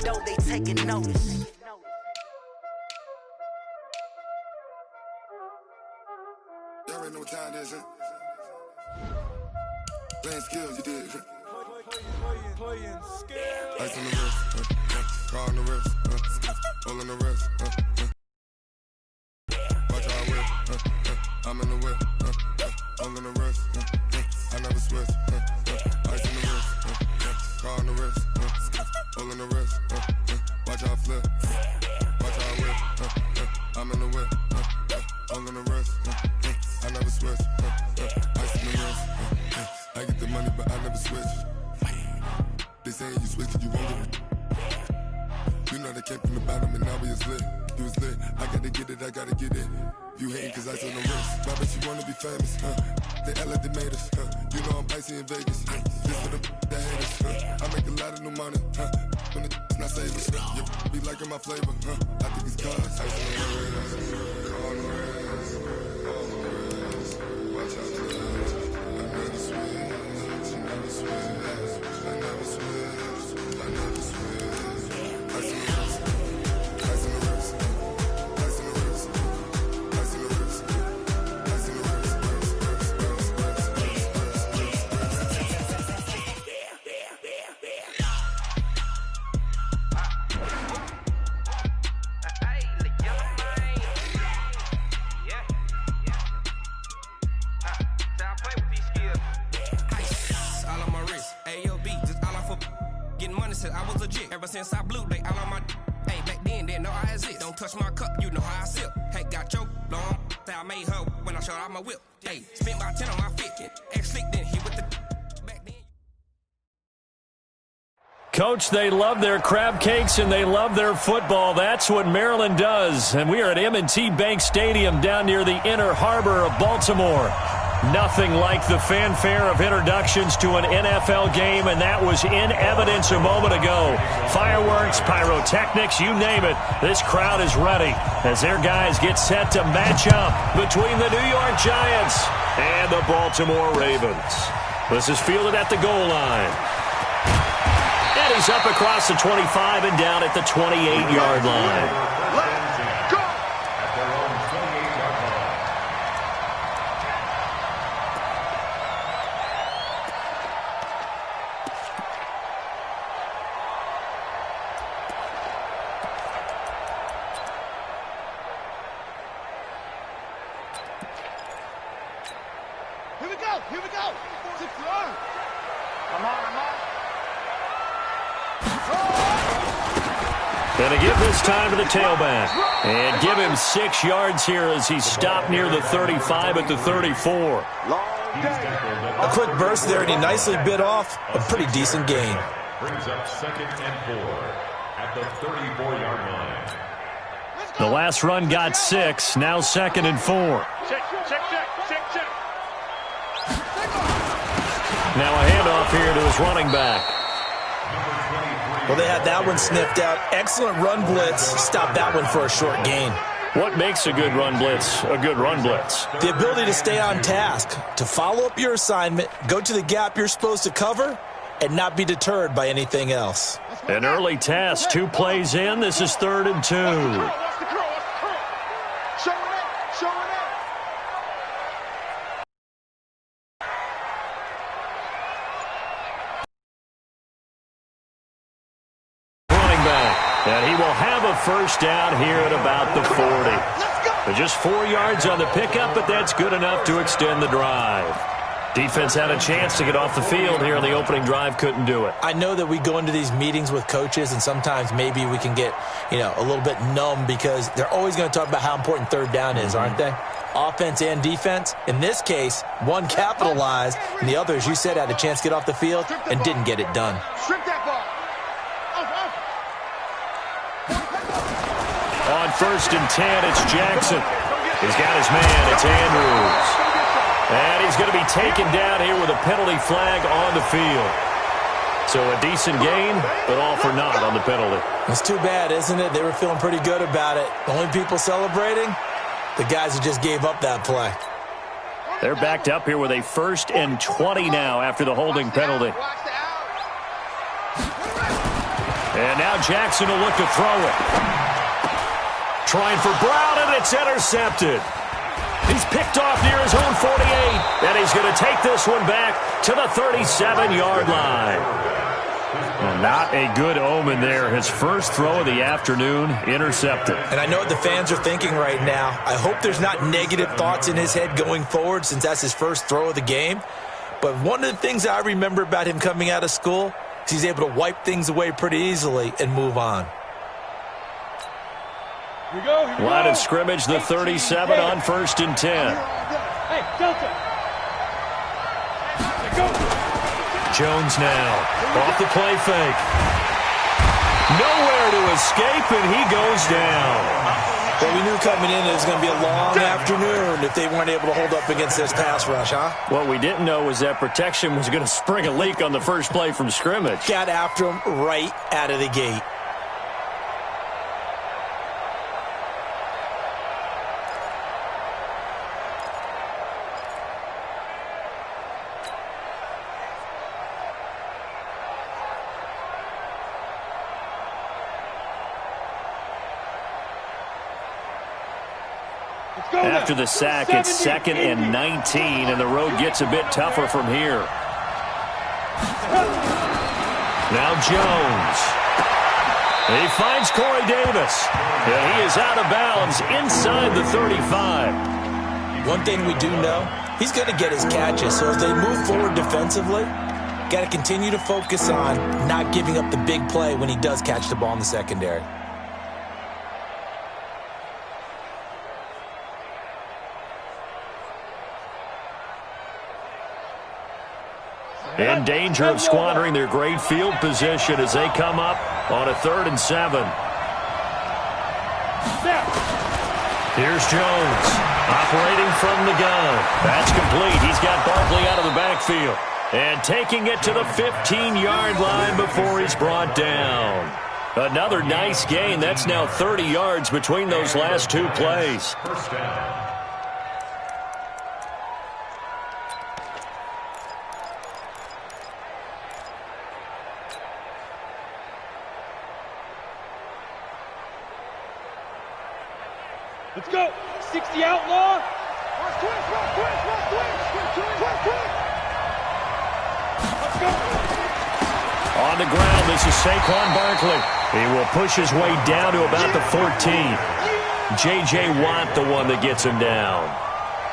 though they taking notice. Y'all already know what time it is, huh? Playing skills, you did. Playing skills. Ice on the wrist, car on the wrist, hole in the wrist, watch how I whip, I'm in the whip, hole in the wrist, I never switch, ice on the wrist, car on the wrist, hole in the wrist, watch how I flip, watch how I whip, I'm in the whip, hole in the wrist, I never switch, ice on the wrist, I get the money but I never switch. They saying you switch it, you won't get it. You know they came from the bottom and now we is lit. You was lit, I gotta get it, I gotta get it. You hating cause I on the wrist. Why bet you wanna be famous, They act like they made us, You know I'm icy in Vegas, This for the that haters, I make a lot of new money, When it's not savers, You be liking my flavor, I think it's cause ice on the wrist, on the wrist, on the wrist. Watch out, cuz I never switch, you never switch. I never switch, I never switch. Ice in the wrist, ice in the wrist, ice in the wrist, ice in the wrist, ice in the wrist, I was legit ever since I blew they all on my hey back then didn't know I exist. Don't touch my cup, you know how I sip. Hey, got choked long. I made her when I showed out my whip. Hey, spent about 10 on my 50. Ex-slick then hit with the back then. Coach, they love their crab cakes and they love their football. That's what Maryland does. And we are at M&T Bank Stadium down near the Inner Harbor of Baltimore. Nothing like the fanfare of introductions to an NFL game, and that was in evidence a moment ago. Fireworks, pyrotechnics, you name it. This crowd is ready as their guys get set to match up between the New York Giants and the Baltimore Ravens. This is fielded at the goal line. And he's up across the 25 and down at the 28-yard line. Here we go. 6 yards. Come on. Going to give this time to the tailback. And give him 6 yards here as he stopped near the 35 at the 34. A quick burst there, and he nicely bit off a pretty decent gain. Brings up 2nd and 4 at the 34-yard line. The last run got 6, now 2nd and 4. Check. Now a handoff here to his running back. Well, they had that one sniffed out. Excellent run blitz. Stopped that one for a short gain. What makes a good run blitz a good run blitz? The ability to stay on task, to follow up your assignment, go to the gap you're supposed to cover, and not be deterred by anything else. An early task, 2 plays in. This is 3rd and 2. Show it. And he will have a first down here at about the 40. But just 4 yards on the pickup, but that's good enough to extend the drive. Defense had a chance to get off the field here on the opening drive, couldn't do it. I know that we go into these meetings with coaches, and sometimes maybe we can get, a little bit numb because they're always going to talk about how important 3rd down is, aren't they? Offense and defense. In this case, one capitalized, and the other, as you said, had a chance to get off the field and didn't get it done. Strip that ball. On 1st and 10, it's Jackson. He's got his man. It's Andrews. And he's going to be taken down here with a penalty flag on the field. So a decent gain, but all for naught on the penalty. It's too bad, isn't it? They were feeling pretty good about it. The only people celebrating, the guys who just gave up that play. They're backed up here with a 1st and 20 now after the holding penalty. And now Jackson will look to throw it. Trying for Brown, and it's intercepted. He's picked off near his own 48, and he's going to take this one back to the 37-yard line. Well, not a good omen there. His first throw of the afternoon, intercepted. And I know what the fans are thinking right now. I hope there's not negative thoughts in his head going forward since that's his first throw of the game. But one of the things I remember about him coming out of school is he's able to wipe things away pretty easily and move on. Here we go. Line of scrimmage, the 37 on 1st and 10. Hey, Delta. Go. Jones now off the play fake. Nowhere to escape, and he goes down. Well, we knew coming in it was going to be a long afternoon if they weren't able to hold up against this pass rush, huh? What we didn't know was that protection was going to spring a leak on the first play from scrimmage. Got after him right out of the gate. After the sack, it's 2nd and 19, and the road gets a bit tougher from here. Now Jones. He finds Corey Davis, and he is out of bounds inside the 35. One thing we do know, he's going to get his catches, so as they move forward defensively, got to continue to focus on not giving up the big play when he does catch the ball in the secondary. In danger of squandering their great field position as they come up on a 3rd and 7. Here's Jones operating from the gun. That's complete. He's got Barkley out of the backfield and taking it to the 15-yard line before he's brought down. Another nice gain. That's now 30 yards between those last two plays. First down. Let's go. 60 outlaw. Let's go. On the ground, this is Saquon Barkley. He will push his way down to about the 14. J.J. Watt, the one that gets him down.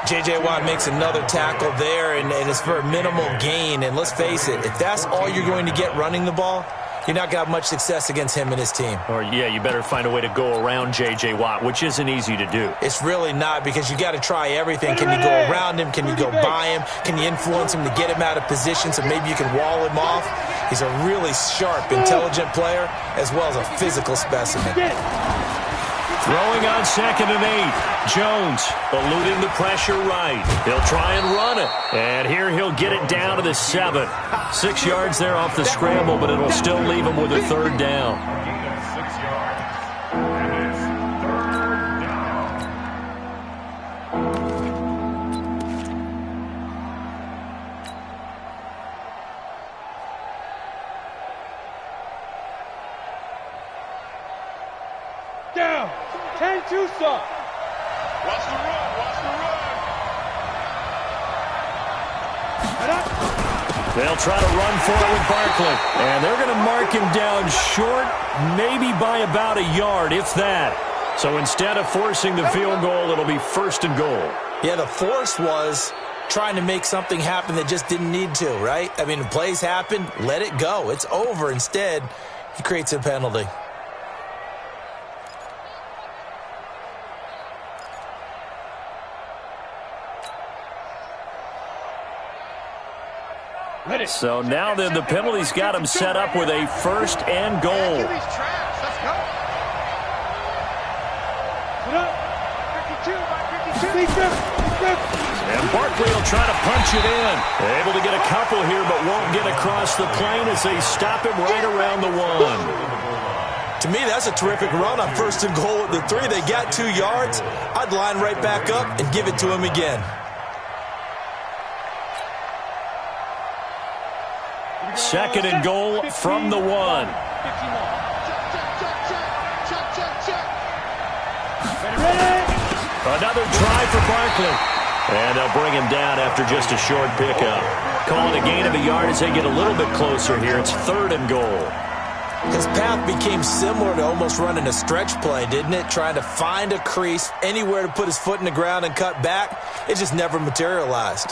J.J. Watt makes another tackle there, and it's for a minimal gain. And let's face it, if that's all you're going to get running the ball, you're not going to have much success against him and his team. Or, yeah, you better find a way to go around J.J. Watt, which isn't easy to do. It's really not, because you got to try everything. Can you go around him? Can you go by him? Can you influence him to get him out of position so maybe you can wall him off? He's a really sharp, intelligent player as well as a physical specimen. Throwing on 2nd and 8. Jones eluding the pressure right. He'll try and run it. And here he'll get it down to the 7. 6 yards there off the scramble, but it'll still leave him with a 3rd down. Gain of 6 yards. And it's 3rd down. Down. 10 Tucson. Watch the run. Watch the run. They'll try to run for it with Barkley. And they're going to mark him down short, maybe by about a yard, if that. So instead of forcing the field goal, it'll be 1st and goal. Yeah, the force was trying to make something happen that just didn't need to, right? I mean, the plays happen, let it go. It's over. Instead, he creates a penalty. So now then the penalty's got him set up with a 1st and goal. Let's go. And Barkley will try to punch it in. Able to get a couple here, but won't get across the plane as they stop him right around the 1. To me, that's a terrific run on 1st and goal at the 3. They got 2 yards. I'd line right back up and give it to him again. 2nd and goal from the 1. Another try for Barkley. And they'll bring him down after just a short pickup. Calling a gain of a yard as they get a little bit closer here. It's 3rd and goal. His path became similar to almost running a stretch play, didn't it? Trying to find a crease, anywhere to put his foot in the ground and cut back. It just never materialized.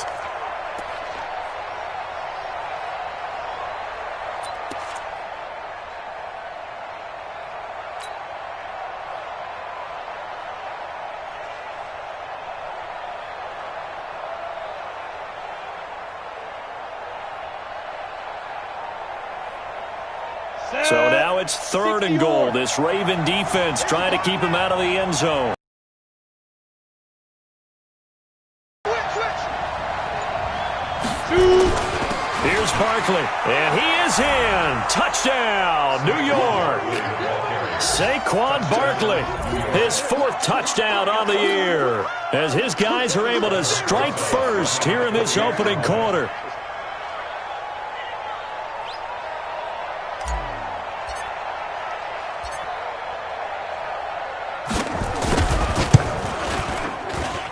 So now it's 3rd and goal. This Raven defense trying to keep him out of the end zone. Here's Barkley, and he is in. Touchdown, New York. Saquon Barkley, his 4th touchdown on the year, as his guys are able to strike first here in this opening quarter.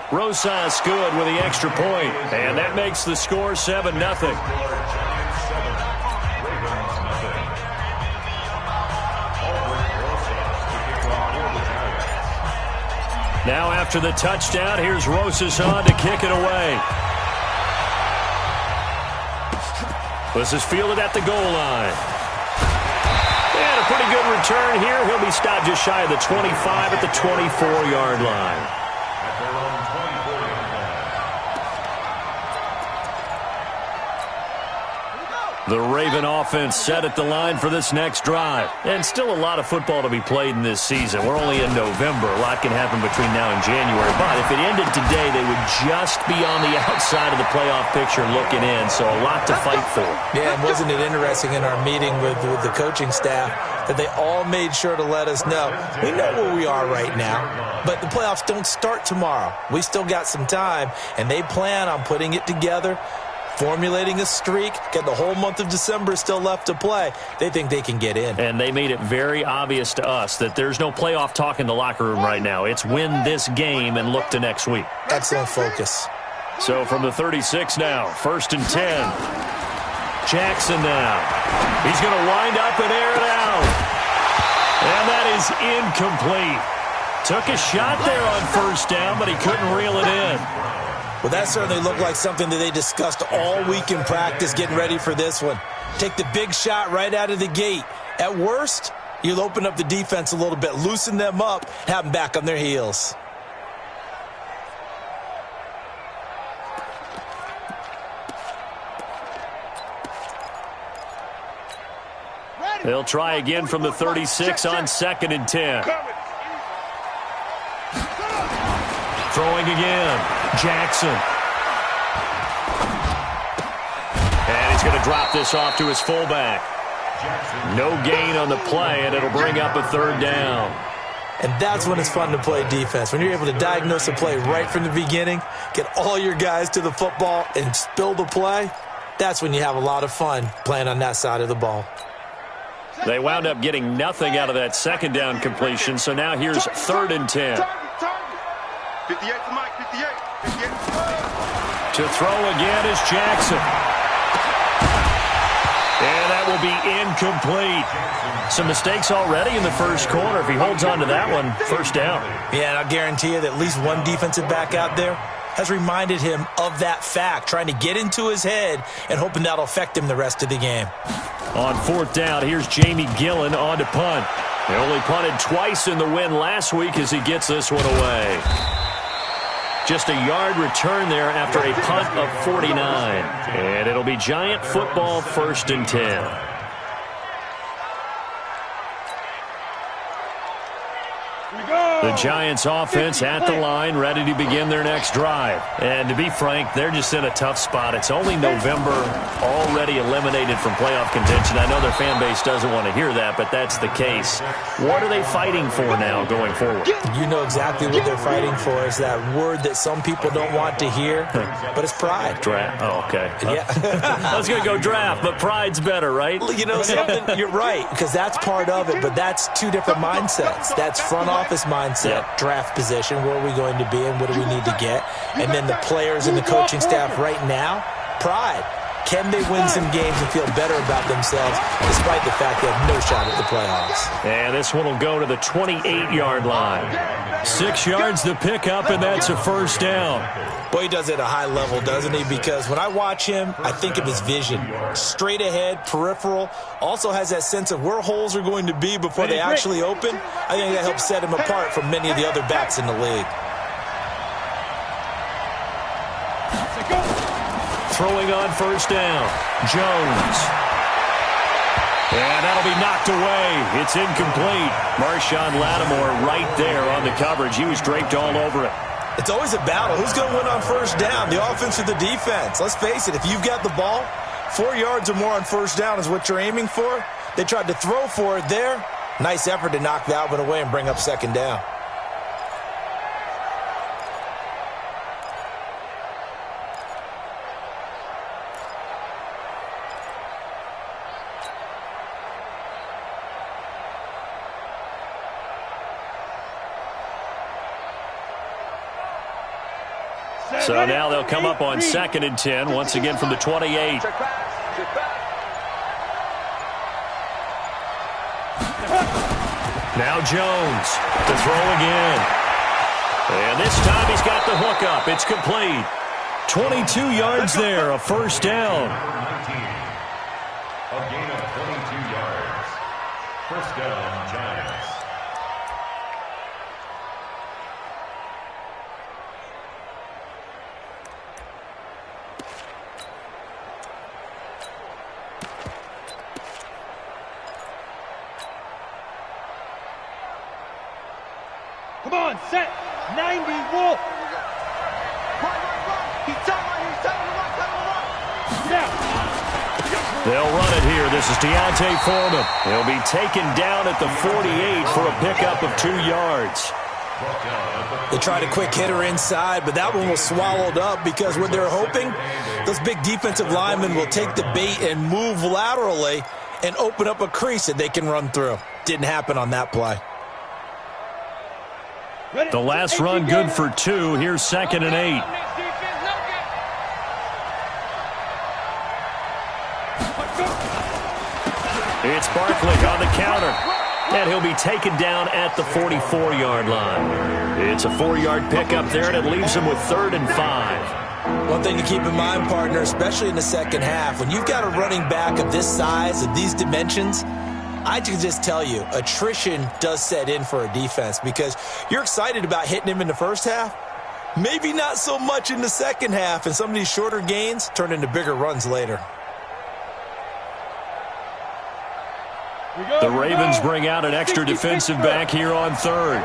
Rosas good with the extra point, and that makes the score 7-0. Now after the touchdown, here's Rosas on to kick it away. This is fielded at the goal line. And a pretty good return here. He'll be stopped just shy of the 25 at the 24-yard line. The Raven offense set at the line for this next drive. And still a lot of football to be played in this season. We're only in November. A lot can happen between now and January. But if it ended today, they would just be on the outside of the playoff picture looking in. So a lot to fight for. Yeah, and wasn't it interesting in our meeting with the coaching staff that they all made sure to let us know, we know where we are right now, but the playoffs don't start tomorrow. We still got some time, and they plan on putting it together, formulating a streak, got the whole month of December still left to play. They think they can get in. And they made it very obvious to us that there's no playoff talk in the locker room right now. It's win this game and look to next week. Excellent focus. So from the 36 now, 1st and 10. Jackson now. He's going to wind up and air it out. And that is incomplete. Took a shot there on 1st down, but he couldn't reel it in. Well, that certainly looked like something that they discussed all week in practice getting ready for this one. Take the big shot right out of the gate. At worst, you'll open up the defense a little bit, loosen them up, have them back on their heels. They'll try again from the 36 on 2nd and 10. Throwing again. Jackson. And he's going to drop this off to his fullback. No gain on the play, and it'll bring up a 3rd down. And that's when it's fun to play defense. When you're able to diagnose a play right from the beginning, get all your guys to the football, and spill the play, that's when you have a lot of fun playing on that side of the ball. They wound up getting nothing out of that 2nd down completion, so now here's 3rd and 10. 58 to Mike, 58. 58. To throw again is Jackson. And that will be incomplete. Some mistakes already in the 1st quarter. If he holds on to that one, 1st down. Yeah, and I'll guarantee you that at least one defensive back out there has reminded him of that fact, trying to get into his head and hoping that'll affect him the rest of the game. On 4th down, here's Jamie Gillen on to punt. He only punted twice in the win last week as he gets this one away. Just a yard return there after a punt of 49. And it'll be Giant football, 1st and 10. The Giants offense at the line, ready to begin their next drive. And to be frank, they're just in a tough spot. It's only November, already eliminated from playoff contention. I know their fan base doesn't want to hear that, but that's the case. What are they fighting for now going forward? You know exactly what they're fighting for. Is that word that some people don't want to hear, but it's pride. Draft. Oh, okay. Yeah. I was going to go draft, but pride's better, right? You know something? You're right, because that's part of it, but that's two different mindsets. That's front office mindset, draft position, where are we going to be and what do we need to get? And then the players and the coaching staff right now, pride. Can they win some games and feel better about themselves despite the fact they have no shot at the playoffs? And this one will go to the 28-yard line. 6 yards to pick up, and that's a first down. Boy, he does it at a high level, doesn't he? Because when I watch him, I think of his vision. Straight ahead, peripheral. Also has that sense of where holes are going to be before they actually open. I think that helps set him apart from many of the other backs in the league. Throwing on first down, Jones. And that'll be knocked away. It's incomplete. Marshawn Lattimore right there on the coverage. He was draped all over it. It's always a battle. Who's going to win on first down, the offense or the defense? Let's face it, if you've got the ball, 4 yards or more on first down is what you're aiming for. They tried to throw for it there. Nice effort to knock that one away and bring up second down. So now they'll come up on 2nd and 10, once again from the 28. Now Jones to throw again. And this time he's got the hook up. It's complete. 22 yards there, a first down. A gain of 22 yards. First down, Giants. Come on, set. 90, Wolf. They'll run it here. This is Deontay Foreman. He'll be taken down at the 48 for a pickup of 2 yards. They tried a quick hitter inside, but that one was swallowed up because what they're hoping, those big defensive linemen will take the bait and move laterally and open up a crease that they can run through. Didn't happen on that play. The last run good for 2. Here's 2nd and 8. It's Barkley on the counter. And he'll be taken down at the 44-yard line. It's a 4-yard pickup there, and it leaves him with 3rd and 5. One thing to keep in mind, partner, especially in the second half, when you've got a running back of this size, of these dimensions, I can just tell you, attrition does set in for a defense because you're excited about hitting him in the first half. Maybe not so much in the second half, and some of these shorter gains turn into bigger runs later. The Ravens bring out an extra defensive back here on 3rd.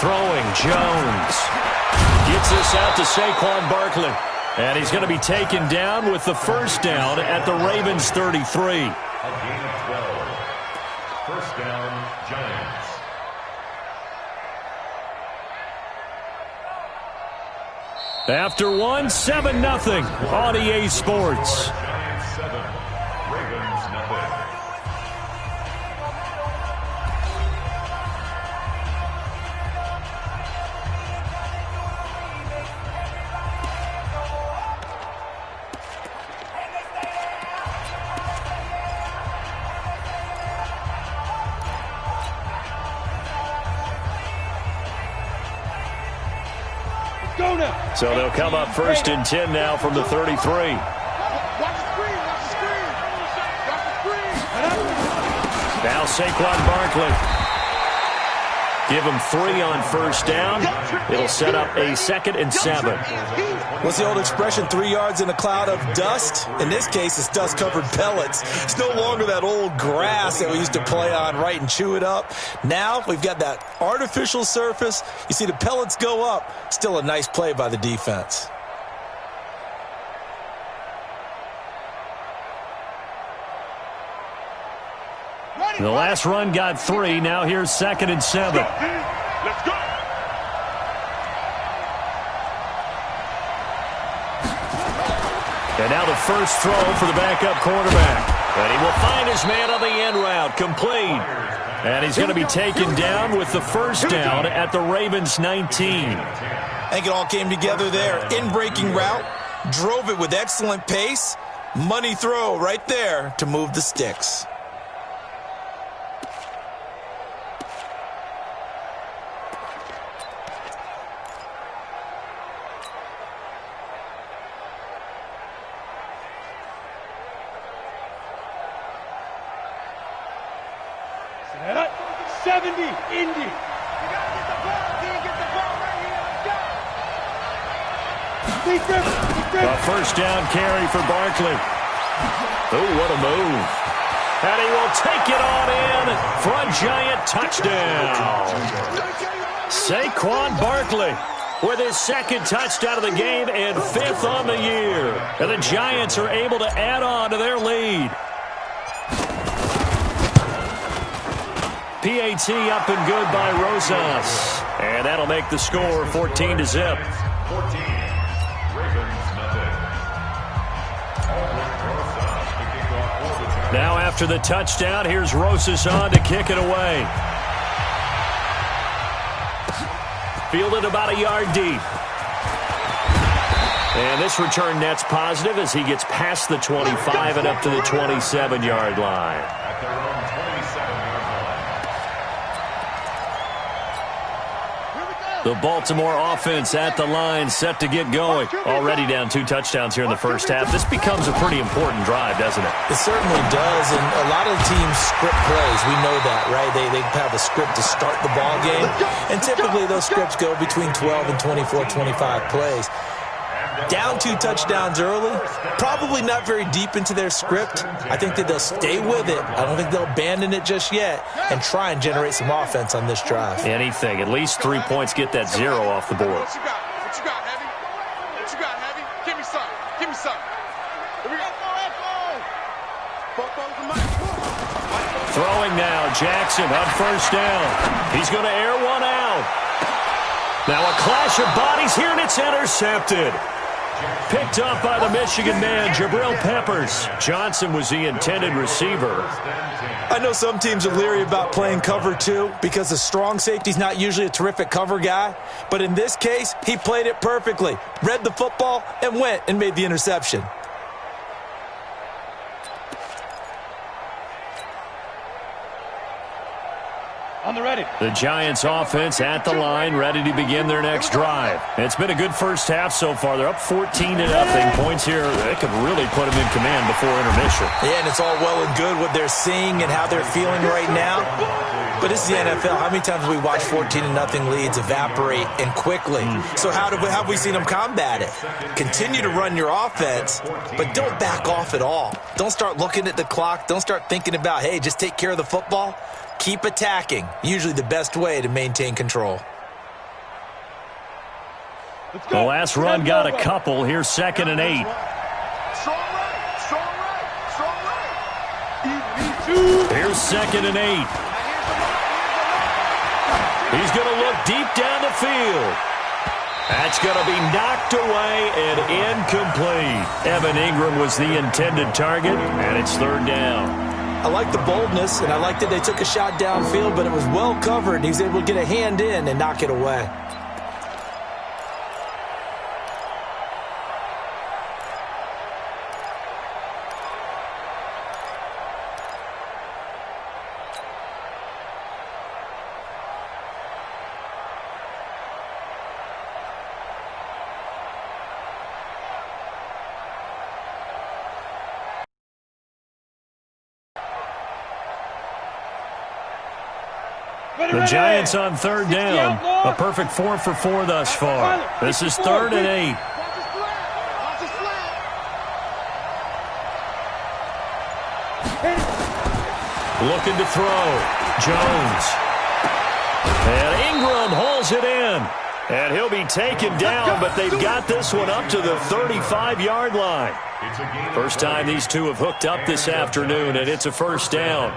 Throwing, Jones. Gets this out to Saquon Barkley. And he's going to be taken down with the first down at the Ravens' 33. A gain of 12. First down, Giants. After 1, 7-0 on EA Sports. Giants 7, Ravens nothing. So they'll come up 1st and 10 now from the 33. Watch the screen, watch the screen. Watch the screen. Now Saquon Barkley. Give him 3 on first down. It'll set up a 2nd and 7. What's the old expression, 3 yards in a cloud of dust? In this case, it's dust-covered pellets. It's no longer that old grass that we used to play on, right, and chew it up. Now we've got that artificial surface. You see the pellets go up. Still a nice play by the defense. The last run got 3. Now here's 2nd and 7. Let's go. And now the first throw for the backup quarterback. And he will find his man on the end route. Complete. And he's going to be taken down with the first down at the Ravens 19. I think it all came together there. In-breaking route. Drove it with excellent pace. Money throw right there to move the sticks. Set up. 70, Indy. You gotta get the ball, King. Get the ball right here. Let's go. A first down carry for Barkley. Oh, what a move. And he will take it on in for a giant touchdown. Saquon Barkley with his 2nd touchdown of the game and 5th on the year. And the Giants are able to add on to their lead. PAT up and good by Rosas. And that'll make the score 14-0. 14. Ravens, nothing. Now after the touchdown, here's Rosas on to kick it away. Fielded about a yard deep. And this return net's positive as he gets past the 25 and up to the 27-yard line. At their own 27-yard line. The Baltimore offense at the line, set to get going. Already down 2 touchdowns here in the first half. This becomes a pretty important drive, doesn't it? It certainly does, and a lot of teams script plays. We know that, right? They have a script to start the ball game, and typically those scripts go between 12 and 24, 25 plays. Down 2 touchdowns early, probably not very deep into their script. I think that they'll stay with it. I don't think they'll abandon it just yet and try and generate some offense on this drive. Anything. At least 3 points, get that 0 off the board. What you got? What you got, Heavy? What you got, Heavy? Give me some. Give me some. Here we go. Throwing now, Jackson on first down. He's going to air one out. Now a clash of bodies here, and it's intercepted. Picked up by the Michigan man, Jabril Peppers. Johnson was the intended receiver. I know some teams are leery about playing cover 2 because the strong safety's not usually a terrific cover guy. But in this case, he played it perfectly. Read the football and went and made the interception. On the ready. The Giants offense at the line, ready to begin their next drive. It's been a good first half so far. They're up 14-0. Points here, they could really put them in command before intermission. Yeah, and it's all well and good what they're seeing and how they're feeling right now. But this is the NFL. How many times have we watched 14-0 leads evaporate and quickly? So how have we seen them combat it? Continue to run your offense, but don't back off at all. Don't start looking at the clock. Don't start thinking about, hey, just take care of the football. Keep attacking. Usually the best way to maintain control. The last run got a couple. Here's 2nd and 8. Strong right. Strong right. Here's 2nd and 8. He's going to look deep down the field. That's going to be knocked away and incomplete. Evan Ingram was the intended target, and it's 3rd down. I like the boldness, and I like that they took a shot downfield, but it was well covered. He was able to get a hand in and knock it away. The Giants on third down. A perfect 4 for 4 thus far. This is 3rd and 8. Looking to throw. Jones. And Ingram hauls it in. And he'll be taken down, but they've got this one up to the 35-yard line. First time these two have hooked up this afternoon, and it's a first down.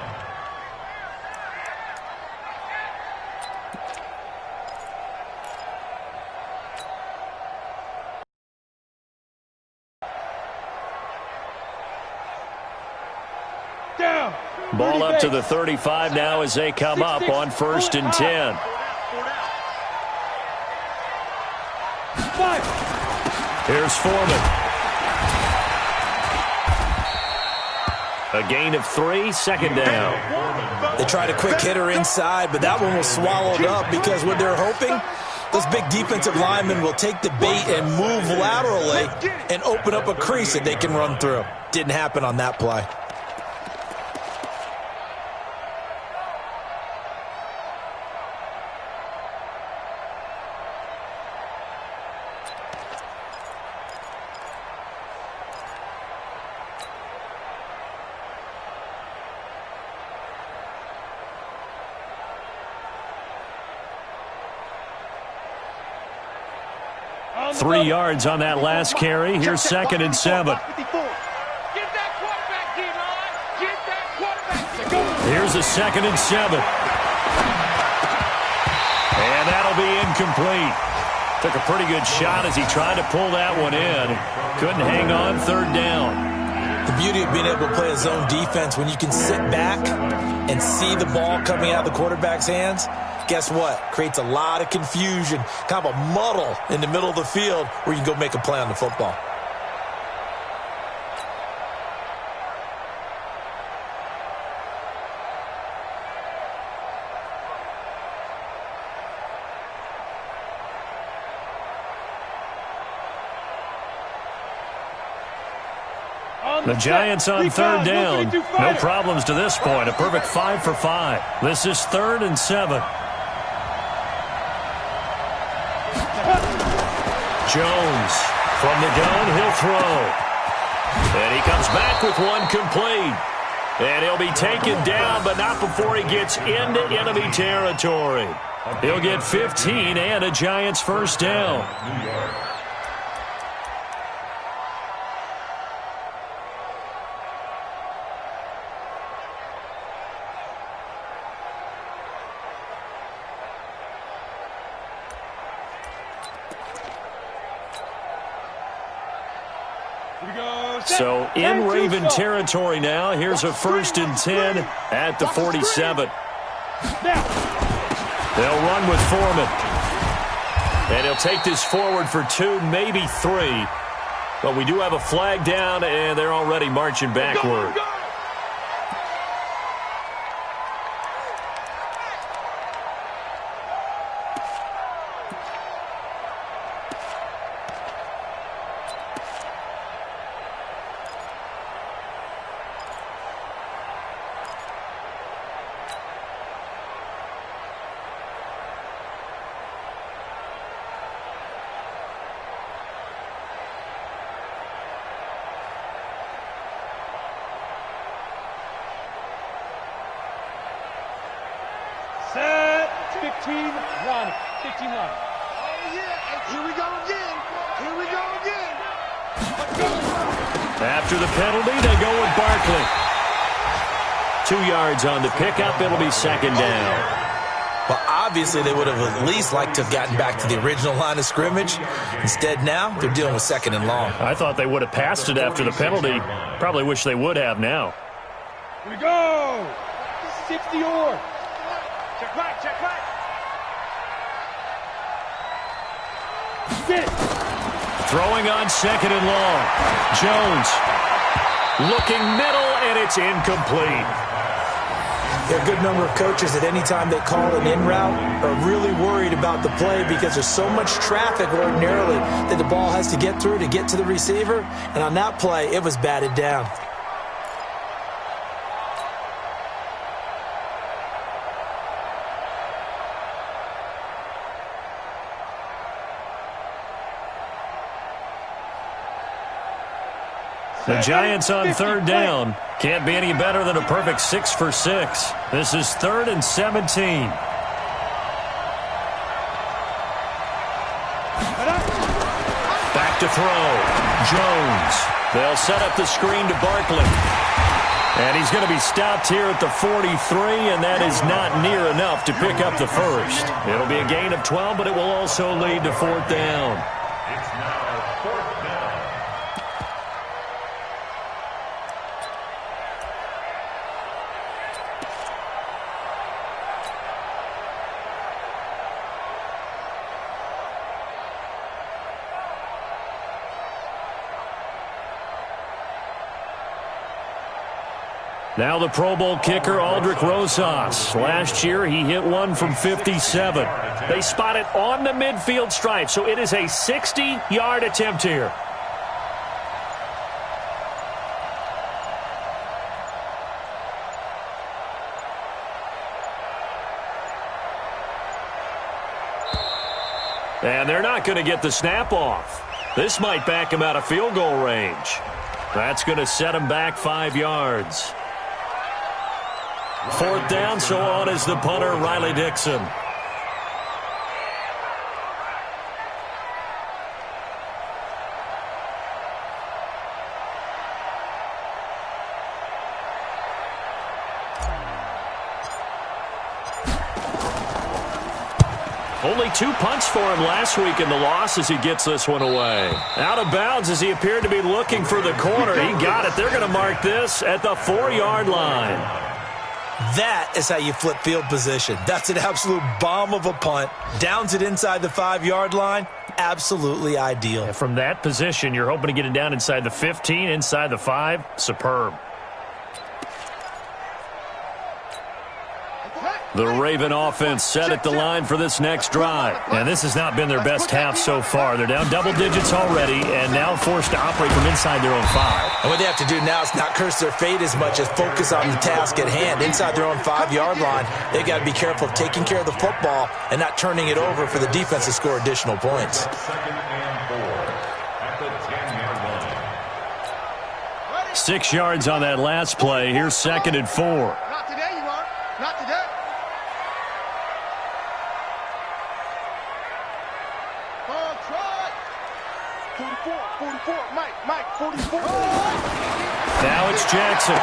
Ball up to the 35 now as they come up on 1st and 10. Here's Foreman. A gain of 3, 2nd down. They tried a quick hitter inside, but that one was swallowed up because what they're hoping, those big defensive linemen will take the bait and move laterally and open up a crease that they can run through. Didn't happen on that play. – 3 yards on that last carry. Here's 2nd and 7. Here's a 2nd and 7. And that'll be incomplete. Took a pretty good shot as he tried to pull that one in. Couldn't hang on 3rd down. The beauty of being able to play a zone defense, when you can sit back and see the ball coming out of the quarterback's hands, guess what? Creates a lot of confusion, kind of a muddle in the middle of the field where you can go make a play on the football. The Giants on 3rd down. No problems to this point. A perfect 5 for 5. This is 3rd and 7. Jones from the gun, he'll throw. And he comes back with one complete. And he'll be taken down, but not before he gets into enemy territory. He'll get 15 and a Giants first down. So in Raven territory now. Here's a 1st and 10 at the 47. They'll run with Foreman. And he'll take this forward for 2, maybe 3. But we do have a flag down, and they're already marching backward. Set. 15 run. 15 run. Oh, yeah. And here we go again. Here we go again. After the penalty, they go with Barkley. 2 yards on the pickup. It'll be 2nd down. Well, obviously, they would have at least liked to have gotten back to the original line of scrimmage. Instead, now, they're dealing with 2nd and long. I thought they would have passed it after the penalty. Probably wish they would have now. Here we go. 60 or. Check back, check back. Get it. Throwing on 2nd and long. Jones looking middle, and it's incomplete. There are a good number of coaches at any time they call an in route are really worried about the play because there's so much traffic ordinarily that the ball has to get through to get to the receiver. And on that play, it was batted down. The Giants on third down. Can't be any better than a perfect 6 for 6. This is 3rd and 17. Back to throw. Jones. They'll set up the screen to Barkley. And he's going to be stopped here at the 43, and that is not near enough to pick up the first. It'll be a gain of 12, but it will also lead to 4th down. It's now 4th down. Now the Pro Bowl kicker, Aldrick Rosas. Last year, he hit one from 57. They spot it on the midfield stripe, so it is a 60-yard attempt here. And they're not going to get the snap off. This might back him out of field goal range. That's going to set him back 5 yards. 4th down, so on is the punter, Riley Dixon. Only 2 punts for him last week in the loss as he gets this one away. Out of bounds as he appeared to be looking for the corner. He got it. They're going to mark this at the 4-yard line. That is how you flip field position. That's an absolute bomb of a punt. Downs it inside the 5-yard line. Absolutely ideal. And from that position, you're hoping to get it down inside the 15, inside the 5. Superb. The Raven offense set at the line for this next drive. And this has not been their best half so far. They're down double digits already and now forced to operate from inside their own 5. And what they have to do now is not curse their fate as much as focus on the task at hand. Inside their own 5-yard line, they've got to be careful of taking care of the football and not turning it over for the defense to score additional points. 2nd and 4 at the 10-yard line. 6 yards on that last play. Here's 2nd and 4. Not today, you are. Not today. Ball try. 44, Mike, 44. Now it's Jackson.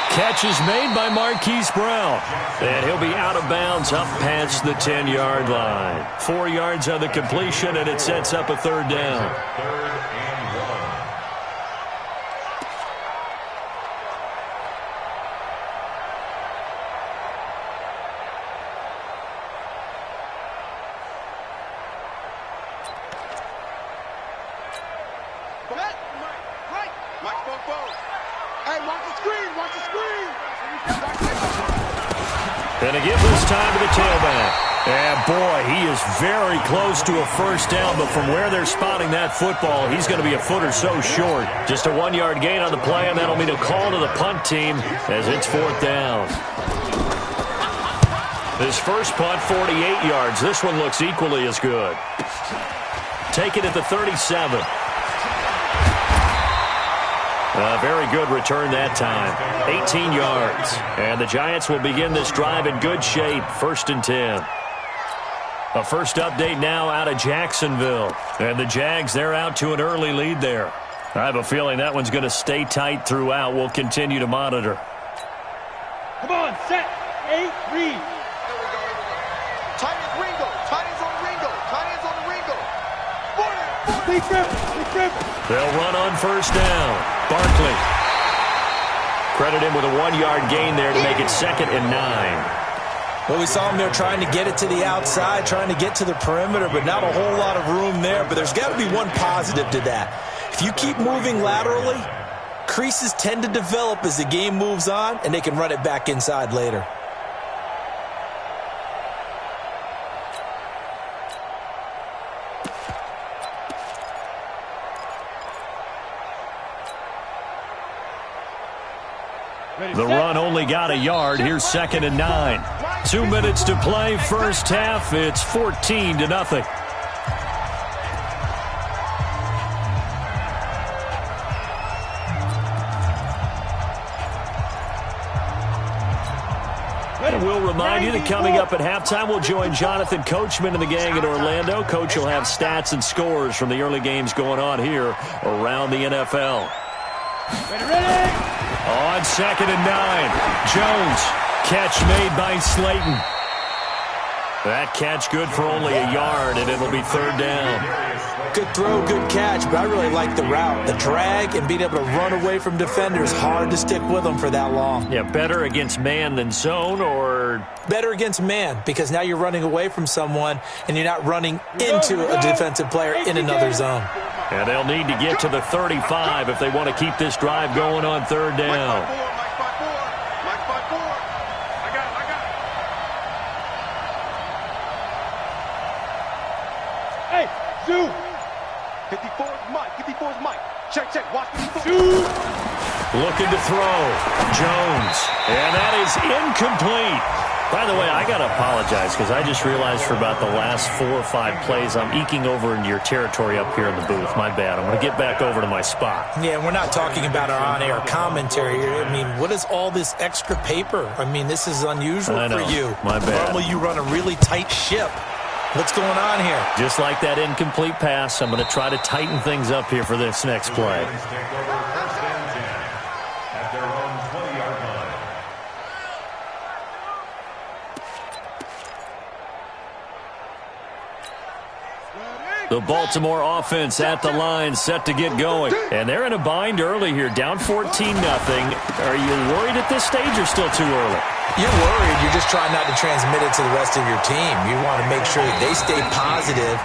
Catch is made by Marquise Brown. And he'll be out of bounds up past the 10-yard line. 4 yards on the completion, and it sets up a 3rd down. 3rd and 1. And they give this time to the tailback. And boy, he is very close to a 1st down, but from where they're spotting that football, he's going to be a foot or so short. Just a 1-yard gain on the play, and that'll mean a call to the punt team as it's 4th down. His first punt, 48 yards. This one looks equally as good. Take it at the 37. A very good return that time. 18 yards. And the Giants will begin this drive in good shape. 1st and 10. A first update now out of Jacksonville. And the Jags, they're out to an early lead there. I have a feeling that one's going to stay tight throughout. We'll continue to monitor. Come on, set. 8, read. Tight ends Ringo. Tight ends on Ringo. Tight ends on the Ringo. Big grip. They'll run on 1st down. Barkley. Credit him with a 1-yard gain there to make it 2nd and 9. Well, we saw him there trying to get it to the outside, trying to get to the perimeter, but not a whole lot of room there. But there's got to be one positive to that. If you keep moving laterally, creases tend to develop as the game moves on, and they can run it back inside later. The run only got a yard. Here's 2nd and 9. 2 minutes to play. First half, it's 14-0. And we'll remind you that coming up at halftime, we'll join Jonathan Coachman and the gang in Orlando. Coach will have stats and scores from the early games going on here around the NFL. Ready. On 2nd and 9, Jones. Catch made by Slayton. That catch good for only a yard, and it'll be 3rd down. Good throw, good catch, but I really like the route. The drag and being able to run away from defenders, hard to stick with them for that long. Yeah, better against man than zone, or? Better against man, because now you're running away from someone, and you're not running into a defensive player in another zone. And they'll need to get to the 35 if they want to keep this drive going on 3rd down. Hey, Zoo. 54's Mike. 54's Mike. Check. Watch 54. Zoo. Looking to throw. Jones. And that is incomplete. By the way, I got to apologize because I just realized for about the last 4 or 5 plays, I'm eking over into your territory up here in the booth. My bad. I'm going to get back over to my spot. Yeah, we're not talking about our on-air commentary here. I mean, what is all this extra paper? I mean, this is unusual for you. My bad. Normally you run a really tight ship. What's going on here? Just like that incomplete pass, I'm going to try to tighten things up here for this next play. At their own 20-yard line. The Baltimore offense at the line, set to get going. And they're in a bind early here, down 14-0. Are you worried at this stage or still too early? You're worried. You're just trying not to transmit it to the rest of your team. You want to make sure that they stay positive.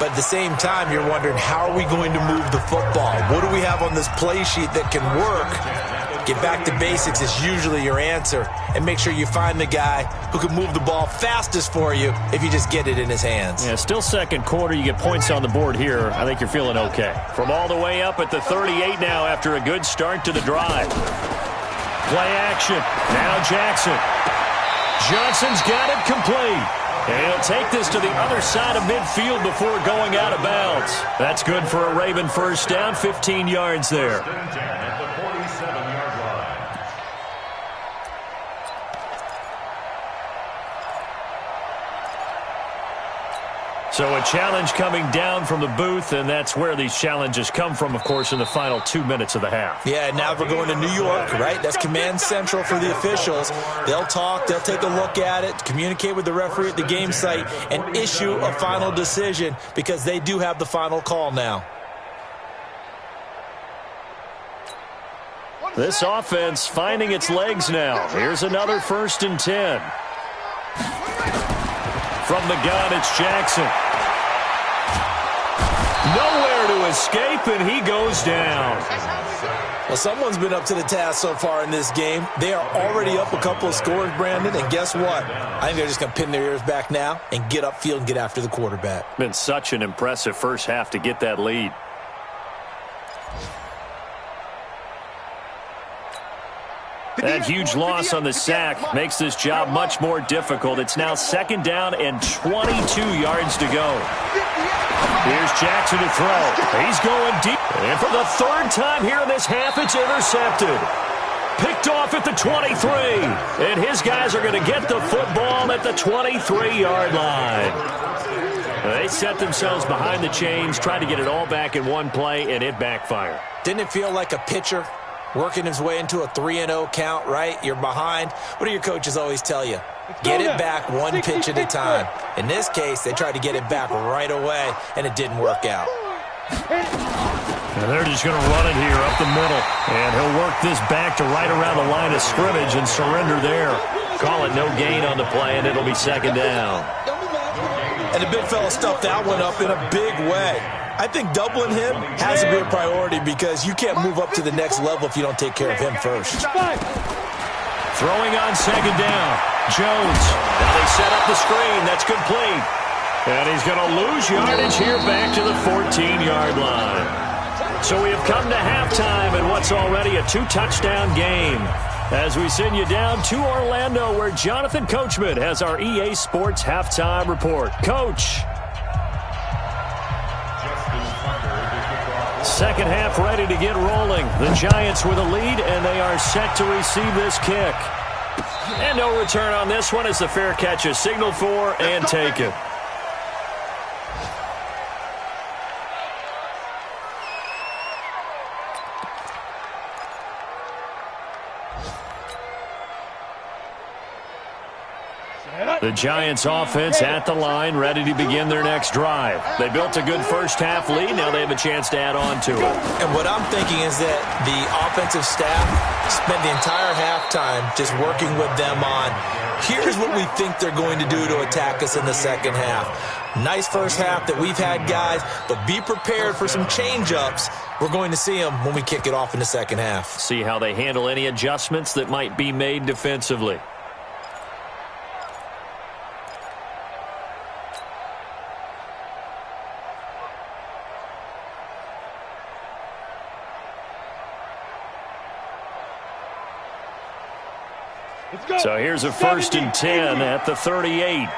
But at the same time, you're wondering, how are we going to move the football? What do we have on this play sheet that can work? Get back to basics is usually your answer. And make sure you find the guy who can move the ball fastest for you if you just get it in his hands. Yeah, still 2nd quarter. You get points on the board here. I think you're feeling okay. From all the way up at the 38 now after a good start to the drive. Play action. Now Jackson. Johnson's got it complete. And he'll take this to the other side of midfield before going out of bounds. That's good for a Raven 1st down, 15 yards there. At the 47-yard line. So a challenge coming down from the booth, and that's where these challenges come from, of course, in the final 2 minutes of the half. Yeah, now we're going to New York, right? That's command central for the officials. They'll talk, they'll take a look at it, communicate with the referee at the game site, and issue a final decision because they do have the final call now. This offense finding its legs now. Here's another 1st and 10. From the gun, it's Jackson. Nowhere to escape, and he goes down. Well, someone's been up to the task so far in this game. They are already up a couple of scores, Brandon, and guess what? I think they're just going to pin their ears back now and get upfield and get after the quarterback. Been such an impressive first half to get that lead. That huge loss on the sack makes this job much more difficult. It's now 2nd down and 22 yards to go. Here's Jackson to throw. He's going deep. And for the 3rd time here in this half, it's intercepted. Picked off at the 23. And his guys are going to get the football at the 23-yard line. They set themselves behind the chains, tried to get it all back in one play, and it backfired. Didn't it feel like a pitcher working his way into a 3-0 count, right? You're behind. What do your coaches always tell you? Get it back one pitch at a time. In this case, they tried to get it back right away, and it didn't work out. And they're just going to run it here up the middle. And he'll work this back to right around the line of scrimmage and surrender there. Call it no gain on the play, and it'll be 2nd down. And the big fella stuffed that one up in a big way. I think doubling him has to be a priority because you can't move up to the next level if you don't take care of him first. Throwing on 2nd down. Jones. Now they set up the screen. That's complete. And he's going to lose yardage here back to the 14-yard line. So we have come to halftime in what's already a 2-touchdown game. As we send you down to Orlando, where Jonathan Coachman has our EA Sports Halftime Report. Coach. 2nd half ready to get rolling. The Giants with a lead, and they are set to receive this kick. And no return on this one as the fair catch is signaled for and taken. The Giants offense at the line, ready to begin their next drive. They built a good first-half lead. Now they have a chance to add on to it. And what I'm thinking is that the offensive staff spent the entire halftime just working with them on, here's what we think they're going to do to attack us in the second half. Nice first half that we've had, guys, but be prepared for some change-ups. We're going to see them when we kick it off in the second half. See how they handle any adjustments that might be made defensively. So here's a 1st and 10 at the 38.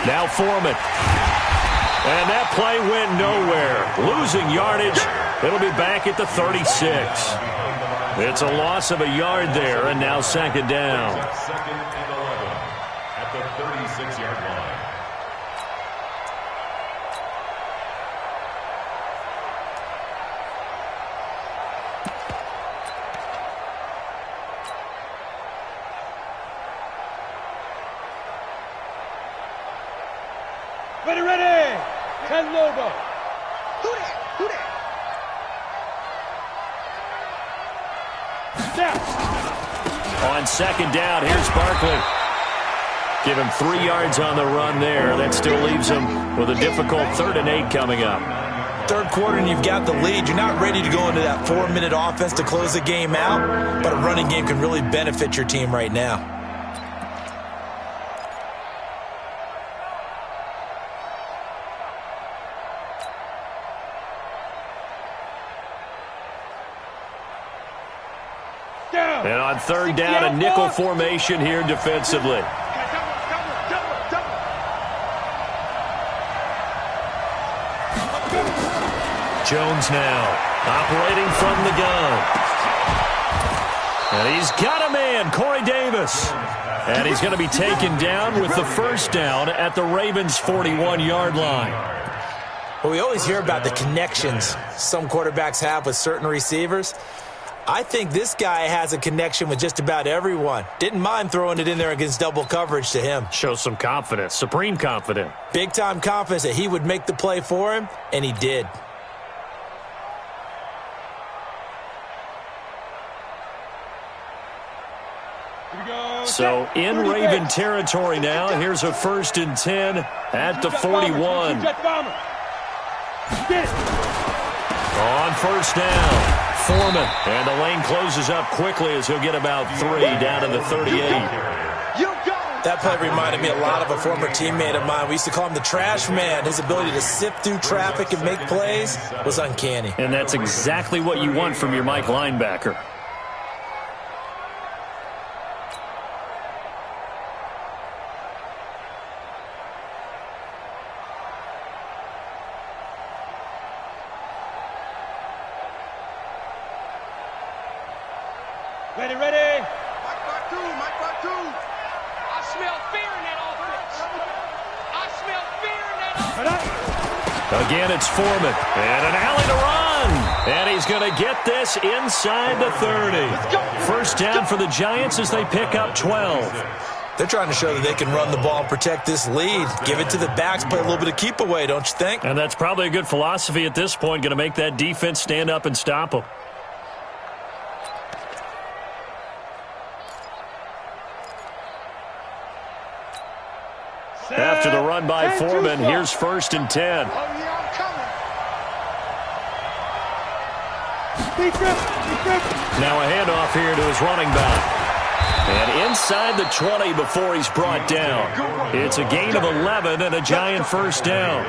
Now Foreman. And that play went nowhere. Losing yardage. It'll be back at the 36. It's a loss of a yard there, and now 2nd down. 2nd and 11 at the 36-yard line. Ready. 10 Lobo. Who that? On 2nd down, here's Barkley. Give him 3 yards on the run there. That still leaves him with a difficult 3rd and 8 coming up. Third quarter and you've got the lead. You're not ready to go into that 4-minute offense to close the game out, but a running game can really benefit your team right now. And on 3rd down, a nickel formation here defensively. Jones now operating from the gun. And he's got a man, Corey Davis. And he's going to be taken down with the 1st down at the Ravens' 41-yard line. Well, we always hear about the connections some quarterbacks have with certain receivers. I think this guy has a connection with just about everyone. Didn't mind throwing it in there against double coverage to him. Shows some confidence, supreme confidence. Big-time confidence that he would make the play for him, and he did. So in Raven territory now, here's a 1st and 10 at the 41. On 1st down. Foreman, and the lane closes up quickly as he'll get about 3 down to the 38. That play reminded me a lot of a former teammate of mine. We used to call him the trash man. His ability to sift through traffic and make plays was uncanny. And that's exactly what you want from your Mike linebacker. Ready. Mike Bartu. I smell fear in that offense. Again, it's Foreman. And an alley to run. And he's going to get this inside the 30. 1st down for the Giants as they pick up 12. They're trying to show that they can run the ball and protect this lead. Give it to the backs, play a little bit of keep away, don't you think? And that's probably a good philosophy at this point. Going to make that defense stand up and stop them. After the run by Foreman, here's 1st and 10. Now a handoff here to his running back. And inside the 20 before he's brought down. It's a gain of 11 and a Giant 1st down.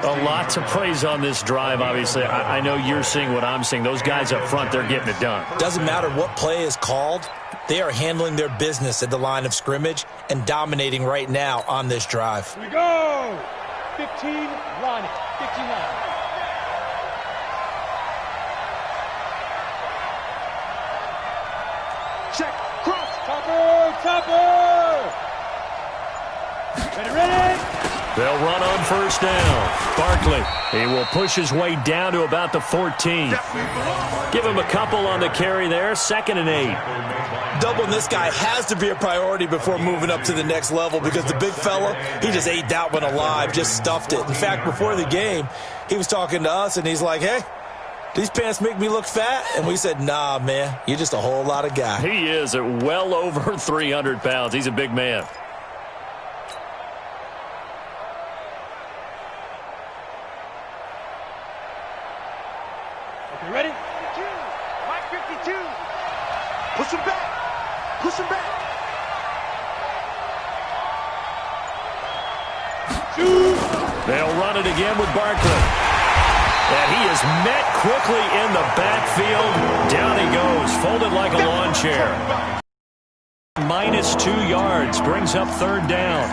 A lot to praise on this drive, obviously. I know you're seeing what I'm seeing. Those guys up front, they're getting it done. Doesn't matter what play is called. They are handling their business at the line of scrimmage and dominating right now on this drive. Here we go. 15, Ronnie. 59. Check. Cross. Topper. Ready. They'll run on first down. Barkley, he will push his way down to about the 14. Give him a couple on the carry there. 2nd and 8. Doubling this guy has to be a priority before moving up to the next level because the big fella, he just ate that one alive, just stuffed it. In fact, before the game, he was talking to us, and he's like, hey, these pants make me look fat? And we said, nah, man, you're just a whole lot of guy. He is at well over 300 pounds. He's a big man. You ready? Mike 52. Push him back. Push him back. They'll run it again with Barkley. And he is met quickly in the backfield. Down he goes, folded like a lawn chair. -2 yards, brings up 3rd down.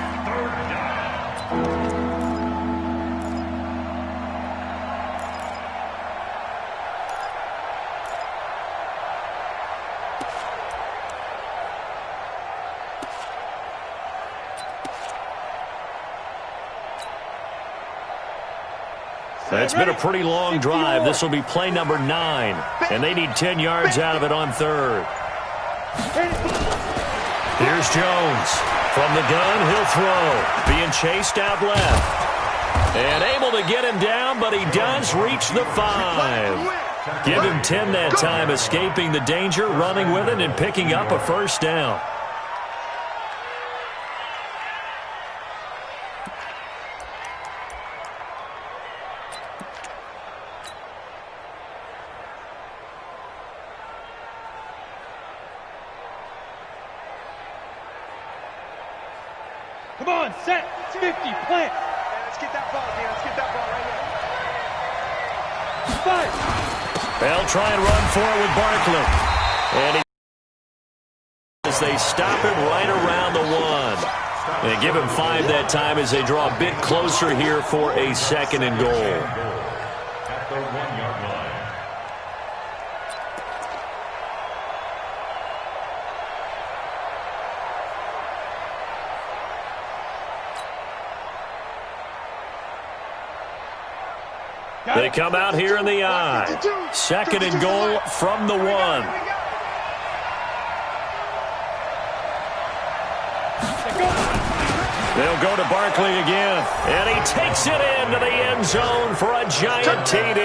It's been a pretty long drive. This will be play number 9. And they need 10 yards out of it on 3rd. Here's Jones. From the gun, he'll throw. Being chased out left. And able to get him down, but he does reach the 5. Give him 10 that time, escaping the danger, running with it, and picking up a first down. Come on, set. 50, plant. Let's get that ball, man. Let's get that ball right here. 5. They'll try and run for it with Barkley. And as they stop it right around the 1. They give him 5 that time as they draw a bit closer here for a 2nd and goal. At the 1-yard line. They come out here in the I. 2nd and goal from the 1. They'll go to Barkley again. And he takes it into the end zone for a giant TD.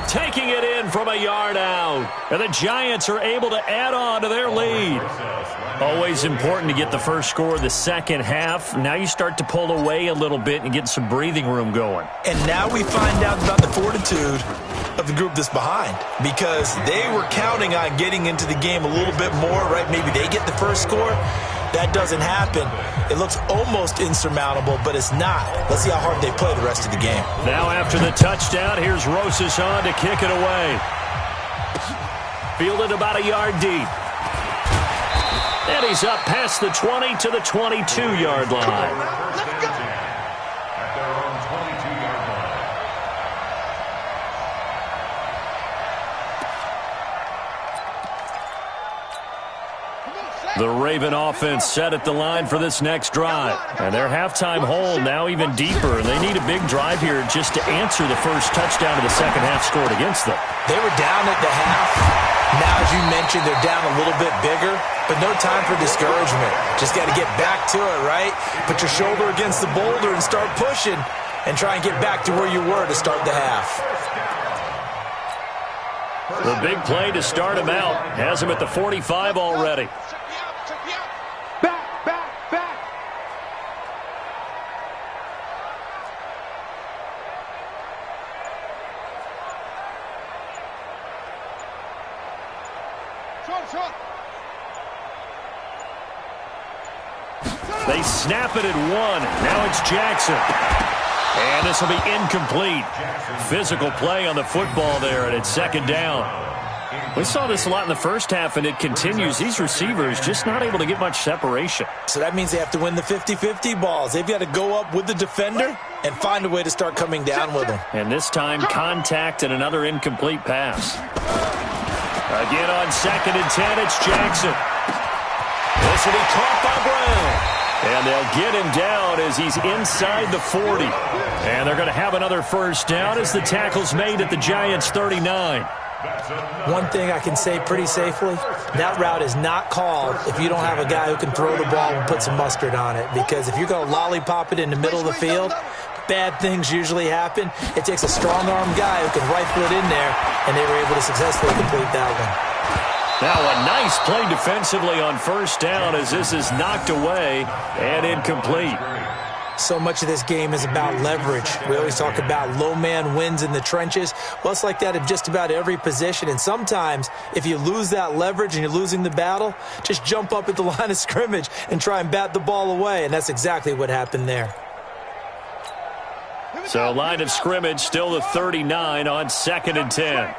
Taking it in from a yard out. And the Giants are able to add on to their lead. Always important to get the first score of the second half. Now you start to pull away a little bit and get some breathing room going. And now we find out about the fortitude of the group that's behind, because they were counting on getting into the game a little bit more, right? Maybe they get the first score. That doesn't happen. It looks almost insurmountable, but it's not. Let's see how hard they play the rest of the game. Now after the touchdown, here's Rosas on to kick it away. Fielded about a yard deep. And he's up past the 20 to the 22-yard line. Let's go. At their own 22-yard line. The Raven offense set at the line for this next drive. And their halftime hole now even deeper. And they need a big drive here just to answer the first touchdown of the second half scored against them. They were down at the half. Now, as you mentioned, they're down a little bit bigger, but no time for discouragement. Just got to get back to it, right? Put your shoulder against the boulder and start pushing and try and get back to where you were to start the half. The big play to start him out has him at the 45 already. Back, back, back. Short. They snap it at 1. Now it's Jackson. And this will be incomplete. Physical play on the football there, and it's second down. We saw this a lot in the first half, and it continues. These receivers just not able to get much separation. So that means they have to win the 50-50 balls. They've got to go up with the defender and find a way to start coming down with them. And this time, contact and another incomplete pass. Again on 2nd and 10, it's Jackson. This will be caught by Brown. And they'll get him down as he's inside the 40. And they're going to have another first down as the tackle's made at the Giants' 39. One thing I can say pretty safely, that route is not called if you don't have a guy who can throw the ball and put some mustard on it. Because if you're going to lollipop it in the middle of the field, bad things usually happen. It takes a strong-arm guy who can rifle it in there, and they were able to successfully complete that one. Now a nice play defensively on first down as this is knocked away and incomplete. So much of this game is about leverage. We always talk about low man wins in the trenches. Well, it's like that in just about every position. And sometimes if you lose that leverage and you're losing the battle, just jump up at the line of scrimmage and try and bat the ball away. And that's exactly what happened there. So line of scrimmage still the 39 on 2nd and 10.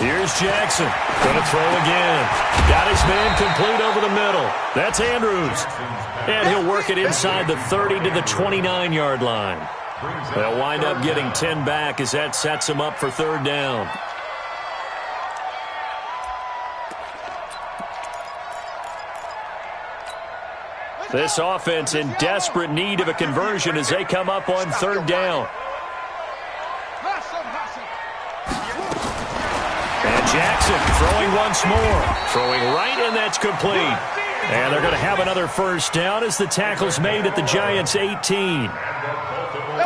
Here's Jackson. Going to throw again. Got his man complete over the middle. That's Andrews. And he'll work it inside the 30 to the 29-yard line. They'll wind up getting 10 back as that sets him up for 3rd down. This offense in desperate need of a conversion as they come up on 3rd down. And Jackson throwing once more. Throwing right, and that's complete. And they're going to have another first down as the tackle's made at the Giants' 18.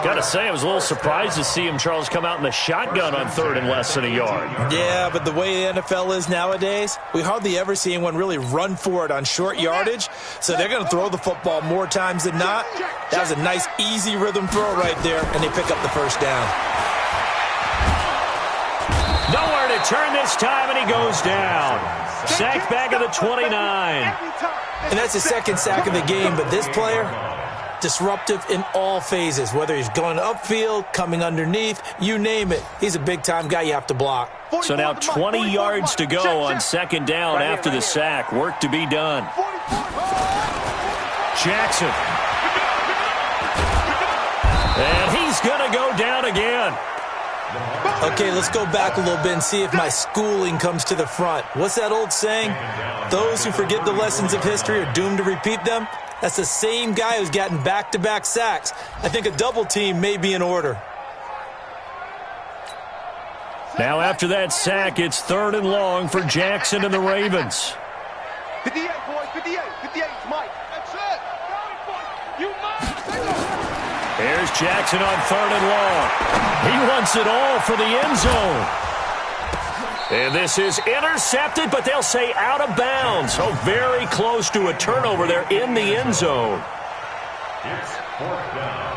Got to say, I was a little surprised to see him, Charles, come out in the shotgun on 3rd and less than a yard. Yeah, but the way the NFL is nowadays, we hardly ever see anyone really run for it on short yardage. So they're going to throw the football more times than not. That was a nice, easy rhythm throw right there, and they pick up the first down. Nowhere to turn this time, and he goes down. Sacked back at the 29. And that's his 2nd sack of the game, but this player, disruptive in all phases, whether he's going upfield, coming underneath, you name it. He's a big-time guy you have to block. So now 20 yards to go on 2nd down after the sack. Work to be done. Jackson. And he's going to go down again. Okay, let's go back a little bit and see if my schooling comes to the front. What's that old saying? Those who forget the lessons of history are doomed to repeat them. That's the same guy who's gotten back-to-back sacks. I think a double team may be in order. Now after that sack, it's 3rd and long for Jackson and the Ravens. 58, boys, 58, 58, Mike. That's it. You Here's Jackson on 3rd and long. He wants it all for the end zone. And this is intercepted, but they'll say out of bounds. So very close to a turnover there in the end zone. It's 4th down.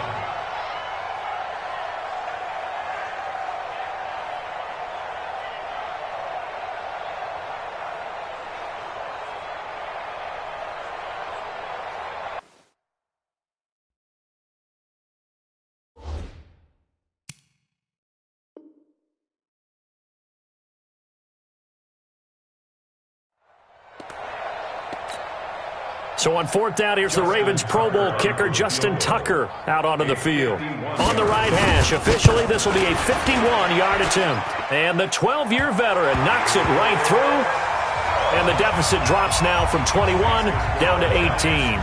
So on 4th down, here's the Ravens Pro Bowl kicker Justin Tucker out onto the field. On the right hash, officially this will be a 51-yard attempt. And the 12-year veteran knocks it right through. And the deficit drops now from 21 down to 18.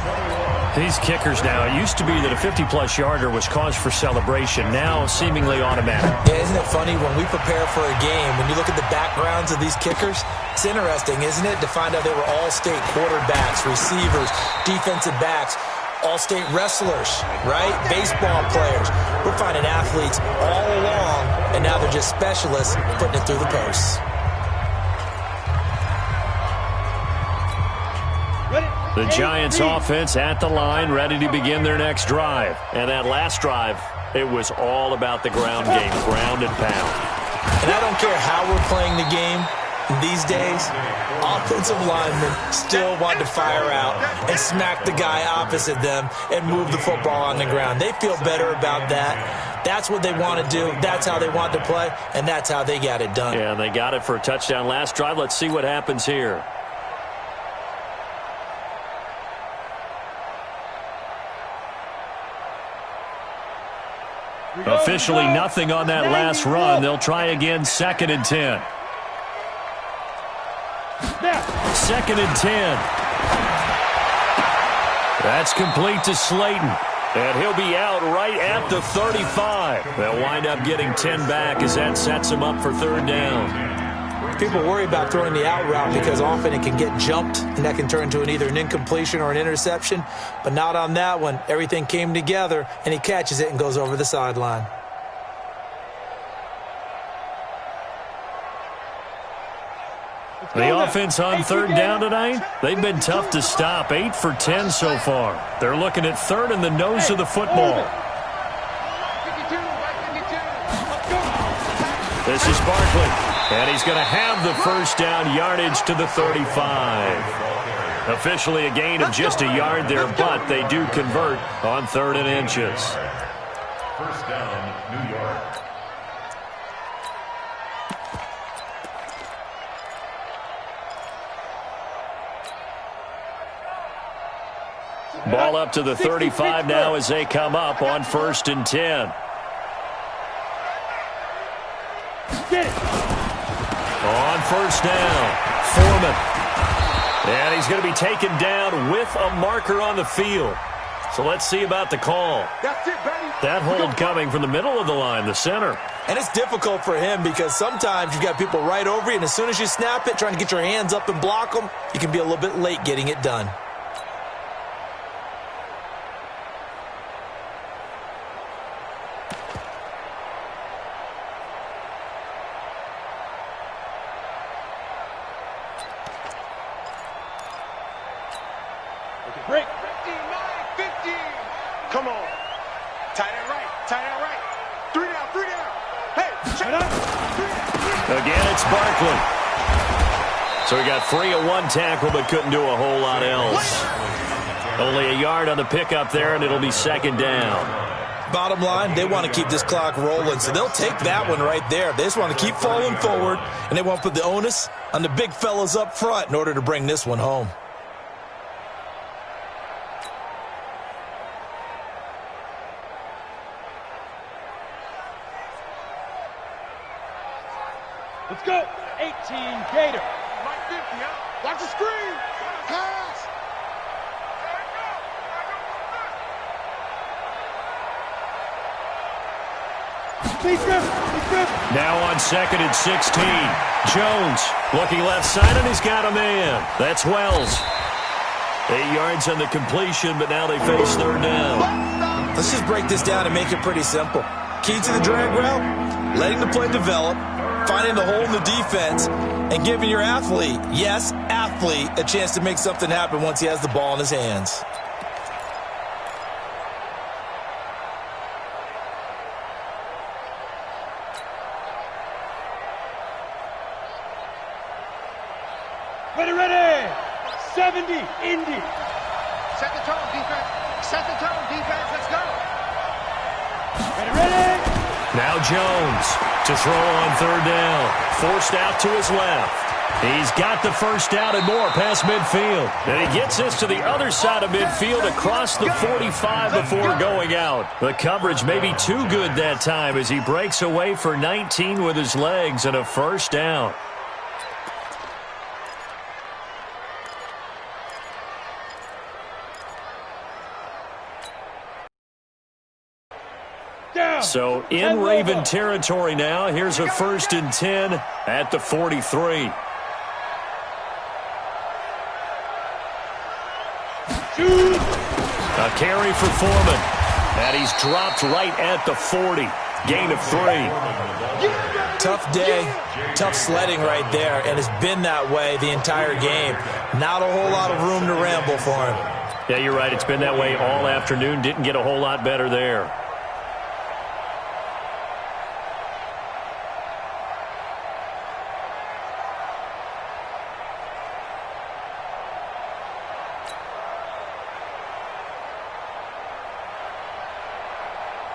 These kickers now, it used to be that a 50-plus yarder was cause for celebration. Now seemingly automatic. Yeah, isn't it funny when we prepare for a game, when you look at the backgrounds of these kickers, it's interesting, isn't it, to find out they were all-state quarterbacks, receivers, defensive backs, all-state wrestlers, right? Baseball players. We're finding athletes all along, and now they're just specialists putting it through the posts. The Giants offense at the line, ready to begin their next drive. And that last drive, it was all about the ground game, ground and pound. And I don't care how we're playing the game these days, offensive linemen still want to fire out and smack the guy opposite them and move the football on the ground. They feel better about that. That's what they want to do. That's how they want to play, and that's how they got it done. Yeah, they got it for a touchdown last drive. Let's see what happens here. Officially nothing on that last run. They'll try again, 2nd and 10. 2nd and 10. That's complete to Slayton. And he'll be out right at the 35. They'll wind up getting 10 back as that sets him up for 3rd down. People worry about throwing the out route because often it can get jumped, and that can turn into either an incompletion or an interception. But not on that one. Everything came together, and he catches it and goes over the sideline. The offense on 3rd down tonight, they've been tough to stop. 8 for 10 so far. They're looking at 3rd and the nose of the football. This is Barkley, and he's going to have the 1st down, yardage to the 35. Officially a gain of just a yard there, but they do convert on 3rd and inches. 1st down, New York. Ball up to the 35 now as they come up on 1st and 10. On 1st down, Foreman. And he's going to be taken down with a marker on the field. So let's see about the call. That's it, baby. That hold coming from the middle of the line, the center. And it's difficult for him because sometimes you've got people right over you, and as soon as you snap it, trying to get your hands up and block them, you can be a little bit late getting it done. Break. 50. Come on. Tight end right. Tight end right. 3 down. 3 down. Hey, check it out. 3 down. Again, it's Barkley. So he got free of 1 tackle but couldn't do a whole lot else. Only a yard on the pickup there, and it'll be 2nd down. Bottom line, they want to keep this clock rolling, so they'll take that one right there. They just want to keep falling forward, and they want to put the onus on the big fellas up front in order to bring this one home. Let's go. 18, Gator. Mike 50, huh? Watch the screen. Pass. Now on 2nd and 16. Jones looking left side, and he's got a man. That's Wells. 8 yards on the completion, but now they face 3rd down. Let's just break this down and make it pretty simple. Key to the drag route, letting the play develop, finding the hole in the defense, and giving your athlete, yes, athlete, a chance to make something happen once he has the ball in his hands. Ready. 70, Indy. Set the tone, defense. Set the tone, defense. Let's go. Ready. Now Jones to throw on 3rd down. Forced out to his left. He's got the 1st down and more past midfield. And he gets this to the other side of midfield across the 45 before going out. The coverage may be too good that time as he breaks away for 19 with his legs and a 1st down. So in Raven territory now. Here's a 1st and 10 at the 43. A carry for Foreman. And he's dropped right at the 40. Gain of 3. Tough day, tough sledding right there, and it's been that way the entire game. Not a whole lot of room to ramble for him. Yeah, you're right. It's been that way all afternoon. Didn't get a whole lot better there.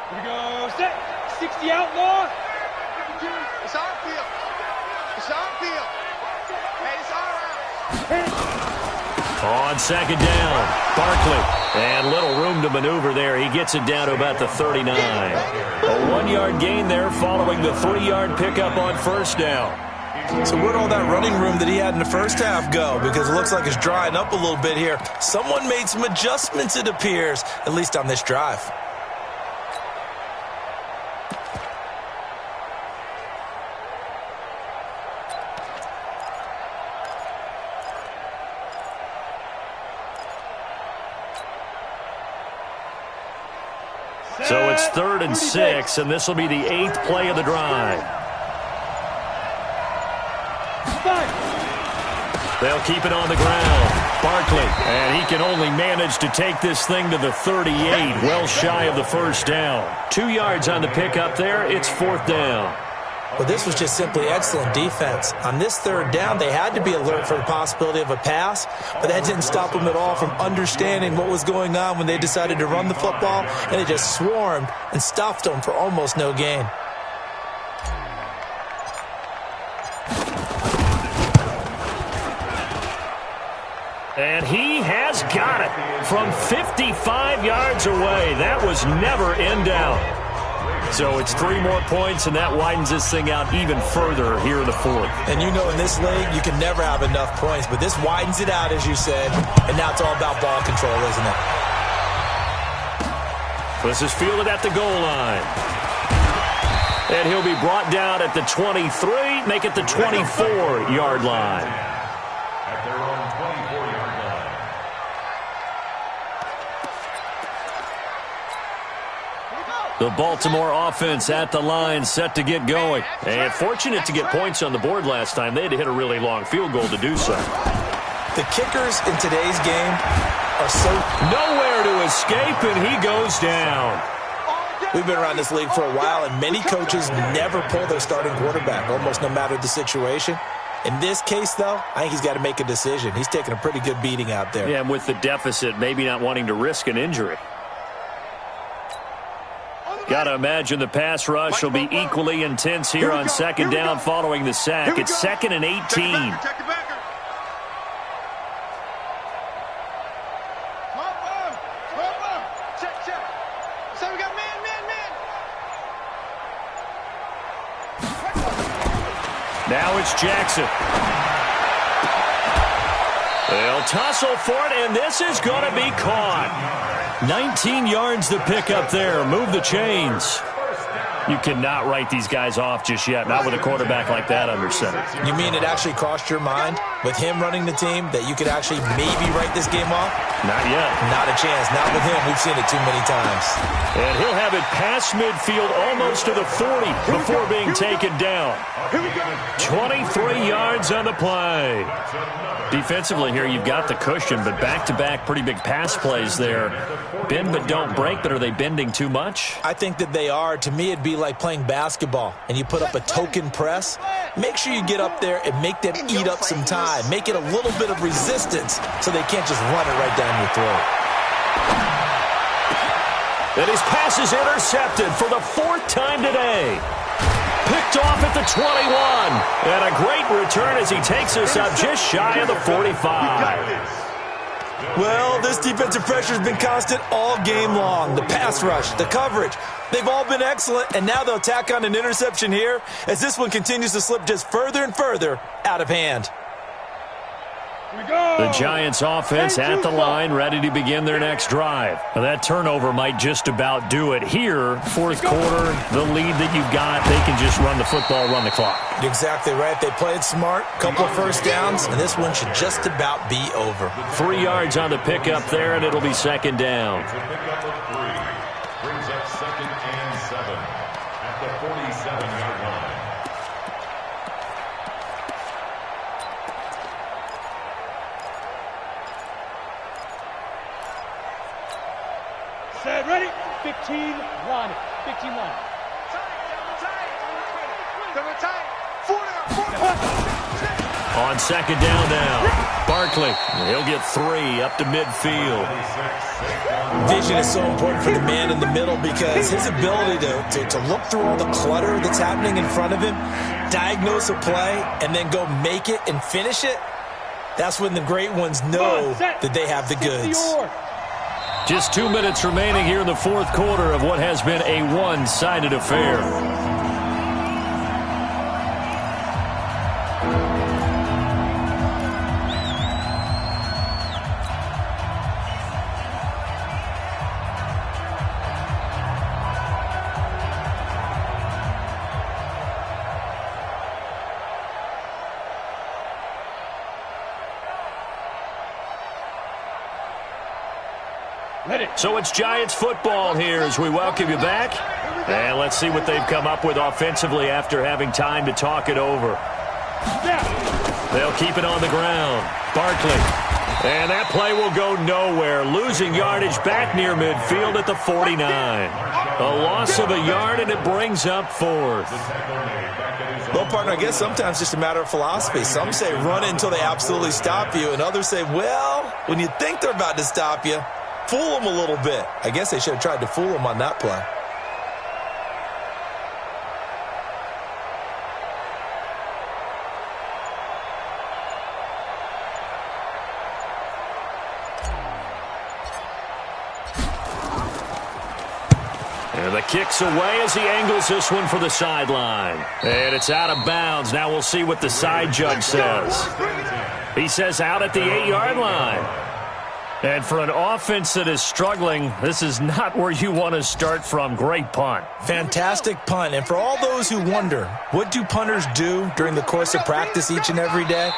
Here we go. Set. 60 outlaw. It's our field. It's our field. Hey, it's our route. On second down, Barkley. And little room to maneuver there. He gets it down to about the 39. A 1-yard gain there following the 3-yard pickup on first down. So where'd all that running room that he had in the first half go? Because it looks like it's drying up a little bit here. Someone made some adjustments, it appears, at least on this drive. So it's 3rd and 6, and this will be the 8th play of the drive. They'll keep it on the ground. Barkley, and he can only manage to take this thing to the 38, well shy of the first down. 2 yards on the pickup there. It's 4th down. Well, this was just simply excellent defense. On this 3rd down, they had to be alert for the possibility of a pass, but that didn't stop them at all from understanding what was going on when they decided to run the football, and they just swarmed and stopped them for almost no gain. And he has got it from 55 yards away. That was never in doubt. So it's 3 more points, and that widens this thing out even further here in the 4th. And you know in this league, you can never have enough points, but this widens it out, as you said, and now it's all about ball control, isn't it? This is fielded at the goal line. And he'll be brought down at the 23, make it the 24-yard line. At their own 24-yard line. The Baltimore offense at the line, set to get going. And fortunate to get points on the board last time. They had to hit a really long field goal to do so. The kickers in today's game are so nowhere to escape, and he goes down. We've been around this league for a while, and many coaches never pull their starting quarterback, almost no matter the situation. In this case, though, I think he's got to make a decision. He's taking a pretty good beating out there. Yeah, and with the deficit, maybe not wanting to risk an injury. Got to imagine the pass rush will be equally intense here on second down following the sack. It's 2nd and 18. Check the backer. Check. So we got man. Now it's Jackson. They'll tussle for it, and this is going to be caught. 19 yards to pick up there. Move the chains. You cannot write these guys off just yet, not with a quarterback like that under center. You mean it actually crossed your mind with him running the team that you could actually maybe write this game off? Not yet. Not a chance. Not with him. We've seen it too many times. And he'll have it past midfield almost to the 40 before being taken down. 23 yards on the play. Defensively here, you've got the cushion, but back-to-back pretty big pass plays there. Bend but don't break, but are they bending too much? I think that they are. To me, it'd be like playing basketball, and you put up a token press. Make sure you get up there and make them eat up some time. Make it a little bit of resistance so they can't just run it right down your throat. And his pass is intercepted for the 4th time today. Picked off at the 21. And a great return as he takes us up just shy of the 45. Well, this defensive pressure has been constant all game long. The pass rush, the coverage, they've all been excellent, and now they'll tack on an interception here as this one continues to slip just further and further out of hand. The Giants offense at the line, ready to begin their next drive. Now, that turnover might just about do it here. 4th quarter, the lead that you've got, they can just run the football, run the clock. You're exactly right. They played smart, couple of first downs, and this one should just about be over. 3 yards on the pickup there, and it'll be second down. To pick up a 3. Brings up 2nd and 7 at the 47-yard line. Set, ready? 15, line it. 15 line. On second down now, Barkley. He'll get 3 up to midfield. Vision is so important for the man in the middle because his ability to look through all the clutter that's happening in front of him, diagnose a play, and then go make it and finish it, That's when the great ones know that they have the goods. Just 2 minutes remaining here in the fourth quarter of what has been a one-sided affair. So it's Giants football here as we welcome you back. And let's see what they've come up with offensively after having time to talk it over. They'll keep it on the ground. Barkley. And that play will go nowhere. Losing yardage back near midfield at the 49. A loss of a yard, and it brings up fourth. Well, partner, I guess sometimes it's just a matter of philosophy. Some say run until they absolutely stop you, and others say, well, when you think they're about to stop you, fool them a little bit. I guess they should have tried to fool them on that play. And the kick's away as he angles this one for the sideline. And it's out of bounds. Now we'll see what the side judge says. He says out at the 8-yard line. And for an offense that is struggling, this is not where you want to start from. Great punt. Fantastic punt. And for all those who wonder, what do punters do during the course of practice each and every day?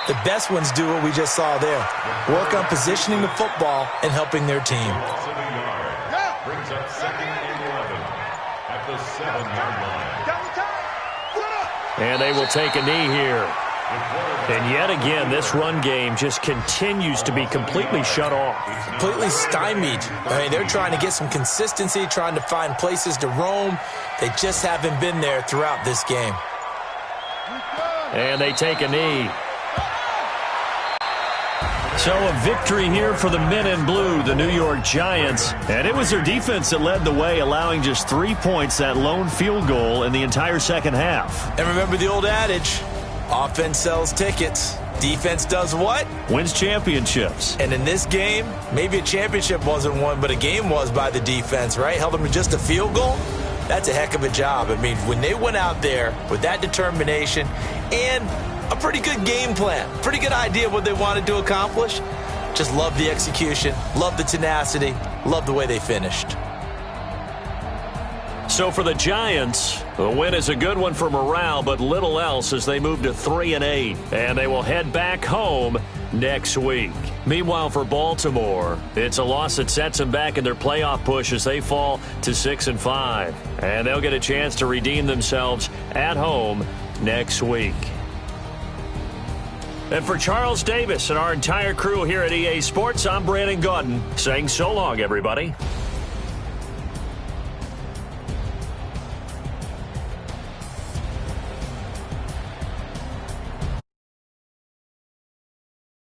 The best ones do what we just saw there. Work on positioning the football and helping their team. Brings up 2nd and 11 at the 7-yard line. And they will take a knee here. And yet again, this run game just continues to be completely shut off. Completely stymied. I mean, they're trying to get some consistency, trying to find places to roam. They just haven't been there throughout this game. And they take a knee. So a victory here for the men in blue, the New York Giants. And it was their defense that led the way, allowing just 3 points, that lone field goal in the entire second half. And remember the old adage, offense sells tickets. Defense does what? Wins championships. And in this game, maybe a championship wasn't won, but a game was by the defense, right? Held them to just a field goal. That's a heck of a job. I mean, when they went out there with that determination and a pretty good game plan, pretty good idea of what they wanted to accomplish, just love the execution, love the tenacity, love the way they finished. So for the Giants, the win is a good one for morale, but little else as they move to 3-8. And they will head back home next week. Meanwhile, for Baltimore, it's a loss that sets them back in their playoff push as they fall to 6-5. And they'll get a chance to redeem themselves at home next week. And for Charles Davis and our entire crew here at EA Sports, I'm Brandon Gaudin saying so long, everybody.